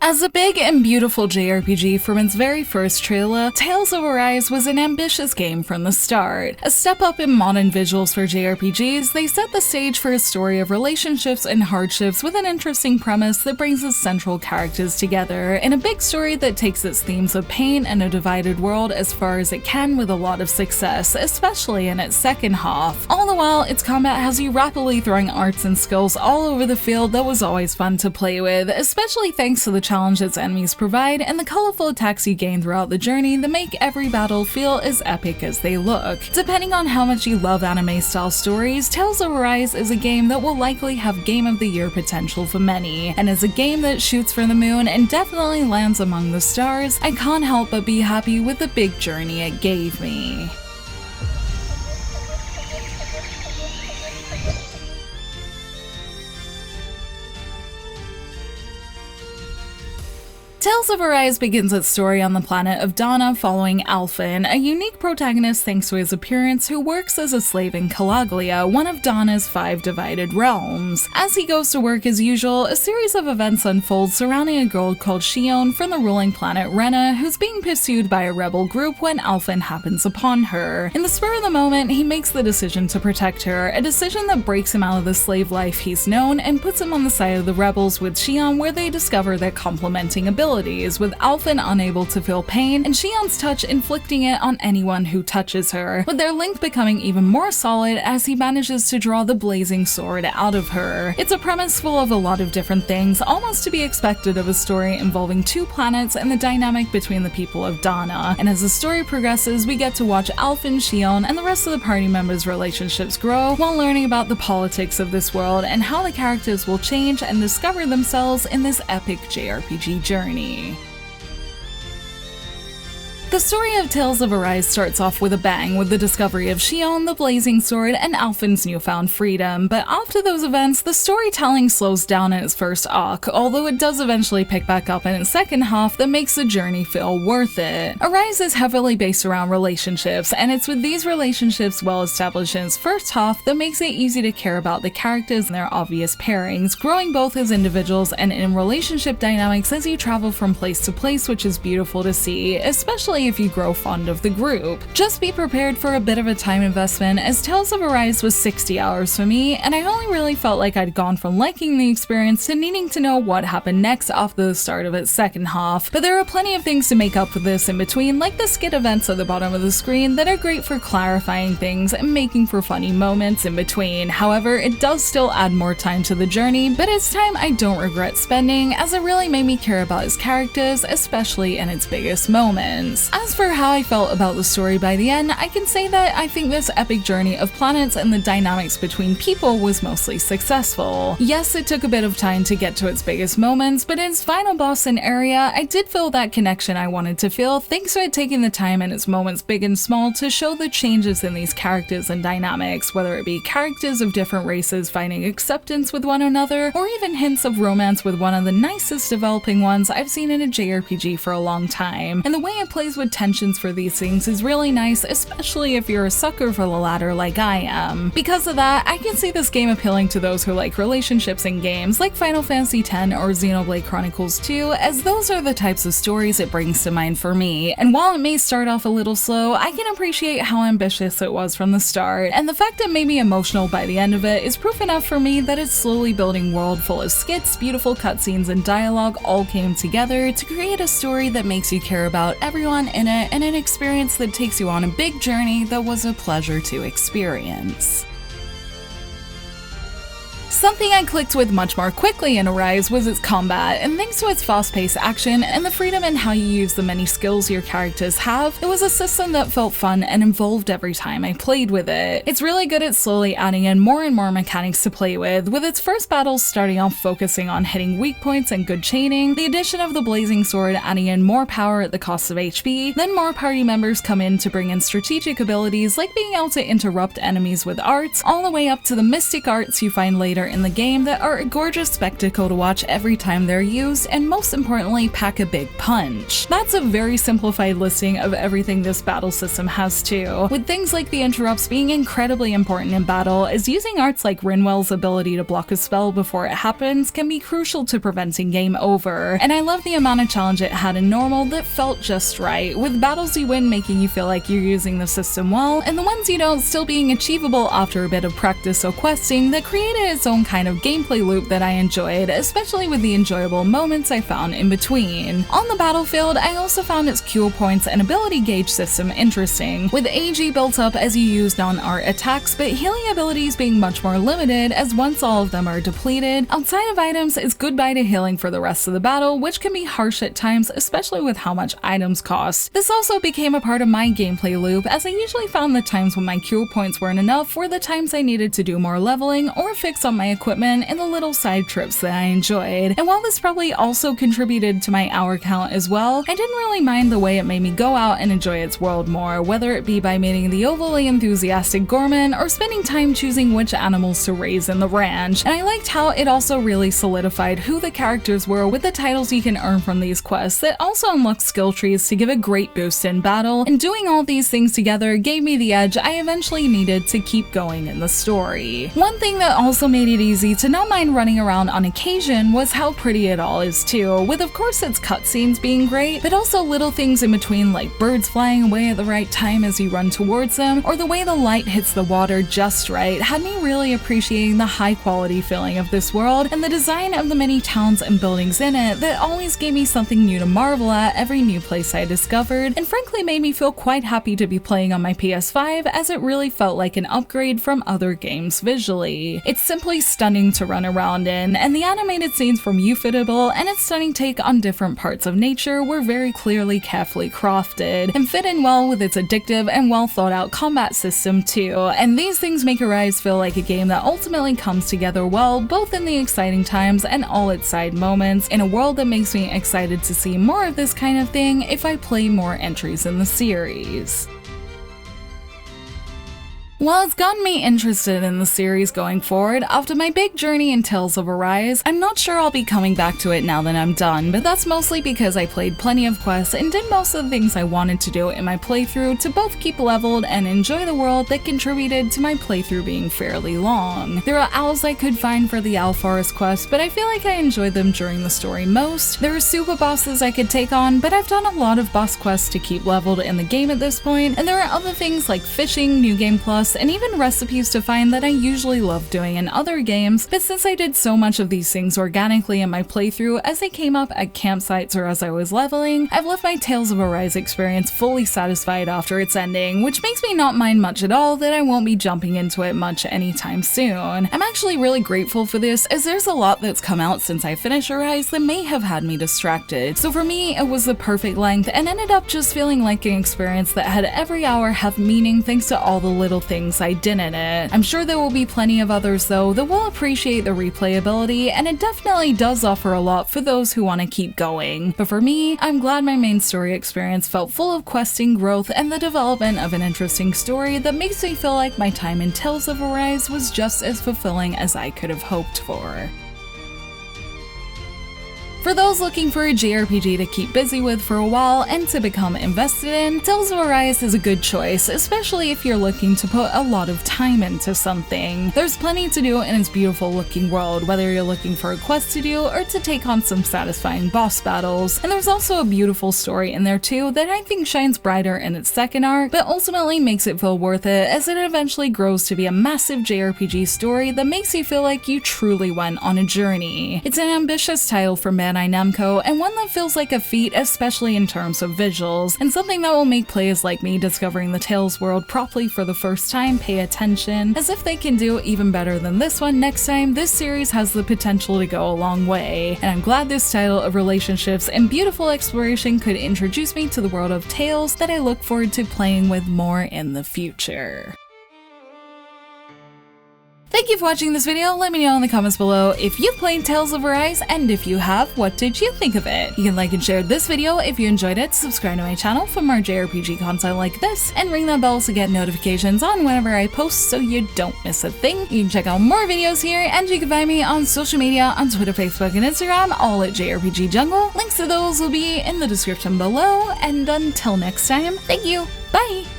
As a big and beautiful JRPG from its very first trailer, Tales of Arise was an ambitious game from the start. A step up in modern visuals for JRPGs, they set the stage for a story of relationships and hardships with an interesting premise that brings its central characters together, in a big story that takes its themes of pain and a divided world as far as it can with a lot of success, especially in its second half. All the while, its combat has you rapidly throwing arts and skills all over the field that was always fun to play with, especially thanks to the challenge its enemies provide and the colorful attacks you gain throughout the journey that make every battle feel as epic as they look. Depending on how much you love anime-style stories, Tales of Arise is a game that will likely have Game of the Year potential for many, and as a game that shoots for the moon and definitely lands among the stars, I can't help but be happy with the big journey it gave me. Tales of Arise begins its story on the planet of Dana following Alphen, a unique protagonist thanks to his appearance who works as a slave in Calaglia, one of Dana's 5 divided realms. As he goes to work as usual, a series of events unfold surrounding a girl called Shion from the ruling planet Rena, who's being pursued by a rebel group when Alphen happens upon her. In the spur of the moment, he makes the decision to protect her, a decision that breaks him out of the slave life he's known and puts him on the side of the rebels with Shion, where they discover their complementing abilities, with Alphen unable to feel pain and Shion's touch inflicting it on anyone who touches her, with their link becoming even more solid as he manages to draw the blazing sword out of her. It's a premise full of a lot of different things, almost to be expected of a story involving 2 planets and the dynamic between the people of Dana, and as the story progresses we get to watch Alphen, Shion, and the rest of the party members' relationships grow while learning about the politics of this world and how the characters will change and discover themselves in this epic JRPG journey. The story of Tales of Arise starts off with a bang with the discovery of Shion, the blazing sword, and Alphen's newfound freedom, but after those events, the storytelling slows down in its first arc, although it does eventually pick back up in its second half that makes the journey feel worth it. Arise is heavily based around relationships, and it's with these relationships well established in its first half that makes it easy to care about the characters and their obvious pairings, growing both as individuals and in relationship dynamics as you travel from place to place, which is beautiful to see, especially if you grow fond of the group. Just be prepared for a bit of a time investment, as Tales of Arise was 60 hours for me, and I only really felt like I'd gone from liking the experience to needing to know what happened next after the start of its second half, but there are plenty of things to make up for this in between, like the skit events at the bottom of the screen that are great for clarifying things and making for funny moments in between. However, it does still add more time to the journey, but it's time I don't regret spending, as it really made me care about its characters, especially in its biggest moments. As for how I felt about the story by the end, I can say that I think this epic journey of planets and the dynamics between people was mostly successful. Yes, it took a bit of time to get to its biggest moments, but in its final boss and area, I did feel that connection I wanted to feel thanks to it taking the time in its moments big and small to show the changes in these characters and dynamics, whether it be characters of different races finding acceptance with one another, or even hints of romance with one of the nicest developing ones I've seen in a JRPG for a long time. And the way it plays with tensions for these things is really nice, especially if you're a sucker for the latter like I am. Because of that, I can see this game appealing to those who like relationships in games like Final Fantasy X or Xenoblade Chronicles 2, as those are the types of stories it brings to mind for me. And while it may start off a little slow, I can appreciate how ambitious it was from the start, and the fact it made me emotional by the end of it is proof enough for me that its slowly building world full of skits, beautiful cutscenes, and dialogue all came together to create a story that makes you care about everyone in it and an experience that takes you on a big journey that was a pleasure to experience. Something I clicked with much more quickly in Arise was its combat, and thanks to its fast-paced action and the freedom in how you use the many skills your characters have, it was a system that felt fun and involved every time I played with it. It's really good at slowly adding in more and more mechanics to play with its first battles starting off focusing on hitting weak points and good chaining, the addition of the blazing sword adding in more power at the cost of HP, then more party members come in to bring in strategic abilities like being able to interrupt enemies with arts, all the way up to the mystic arts you find later together in the game that are a gorgeous spectacle to watch every time they're used, and most importantly, pack a big punch. That's a very simplified listing of everything this battle system has too, with things like the interrupts being incredibly important in battle, as using arts like Rinwell's ability to block a spell before it happens can be crucial to preventing game over, and I love the amount of challenge it had in normal that felt just right, with battles you win making you feel like you're using the system well, and the ones you don't still being achievable after a bit of practice or questing that created its own kind of gameplay loop that I enjoyed, especially with the enjoyable moments I found in between. On the battlefield, I also found its cure points and ability gauge system interesting, with AG built up as you use non-art attacks, but healing abilities being much more limited, as once all of them are depleted, outside of items it's goodbye to healing for the rest of the battle, which can be harsh at times, especially with how much items cost. This also became a part of my gameplay loop, as I usually found the times when my cure points weren't enough were the times I needed to do more leveling or fix on my equipment and the little side trips that I enjoyed. And while this probably also contributed to my hour count as well, I didn't really mind the way it made me go out and enjoy its world more, whether it be by meeting the overly enthusiastic Gorman or spending time choosing which animals to raise in the ranch. And I liked how it also really solidified who the characters were with the titles you can earn from these quests that also unlocked skill trees to give a great boost in battle, and doing all these things together gave me the edge I eventually needed to keep going in the story. One thing that also made it easy to not mind running around on occasion was how pretty it all is too, with of course its cutscenes being great, but also little things in between like birds flying away at the right time as you run towards them, or the way the light hits the water just right had me really appreciating the high quality feeling of this world and the design of the many towns and buildings in it that always gave me something new to marvel at every new place I discovered, and frankly made me feel quite happy to be playing on my PS5, as it really felt like an upgrade from other games visually. It's simply stunning to run around in, and the animated scenes from Ufotable and its stunning take on different parts of nature were very clearly carefully crafted, and fit in well with its addictive and well thought out combat system too, and these things make Arise feel like a game that ultimately comes together well, both in the exciting times and all its side moments, in a world that makes me excited to see more of this kind of thing if I play more entries in the series. While it's gotten me interested in the series going forward, after my big journey in Tales of Arise, I'm not sure I'll be coming back to it now that I'm done, but that's mostly because I played plenty of quests and did most of the things I wanted to do in my playthrough to both keep leveled and enjoy the world that contributed to my playthrough being fairly long. There are owls I could find for the Owl Forest quest, but I feel like I enjoyed them during the story most. There are super bosses I could take on, but I've done a lot of boss quests to keep leveled in the game at this point, and there are other things like fishing, New Game Plus, and even recipes to find that I usually love doing in other games, but since I did so much of these things organically in my playthrough as they came up at campsites or as I was leveling, I've left my Tales of Arise experience fully satisfied after its ending, which makes me not mind much at all that I won't be jumping into it much anytime soon. I'm actually really grateful for this, as there's a lot that's come out since I finished Arise that may have had me distracted, so for me it was the perfect length and ended up just feeling like an experience that had every hour have meaning thanks to all the little things I did in it. I'm sure there will be plenty of others though that will appreciate the replayability, and it definitely does offer a lot for those who want to keep going. But for me, I'm glad my main story experience felt full of questing, growth, and the development of an interesting story that makes me feel like my time in Tales of Arise was just as fulfilling as I could have hoped for. For those looking for a JRPG to keep busy with for a while and to become invested in, Tales of Arise is a good choice, especially if you're looking to put a lot of time into something. There's plenty to do in its beautiful looking world, whether you're looking for a quest to do or to take on some satisfying boss battles, and there's also a beautiful story in there too that I think shines brighter in its second arc, but ultimately makes it feel worth it as it eventually grows to be a massive JRPG story that makes you feel like you truly went on a journey. It's an ambitious title for Bandai Namco, and one that feels like a feat, especially in terms of visuals, and something that will make players like me discovering the Tales world properly for the first time pay attention, as if they can do even better than this one next time, this series has the potential to go a long way, and I'm glad this title of relationships and beautiful exploration could introduce me to the world of Tales that I look forward to playing with more in the future. Thank you for watching this video. Let me know in the comments below if you've played Tales of Arise, and if you have, what did you think of it? You can like and share this video if you enjoyed it, subscribe to my channel for more JRPG content like this, and ring that bell to get notifications on whenever I post so you don't miss a thing. You can check out more videos here, and you can find me on social media on Twitter, Facebook, and Instagram, all at JRPG Jungle. Links to those will be in the description below, and until next time, thank you, bye!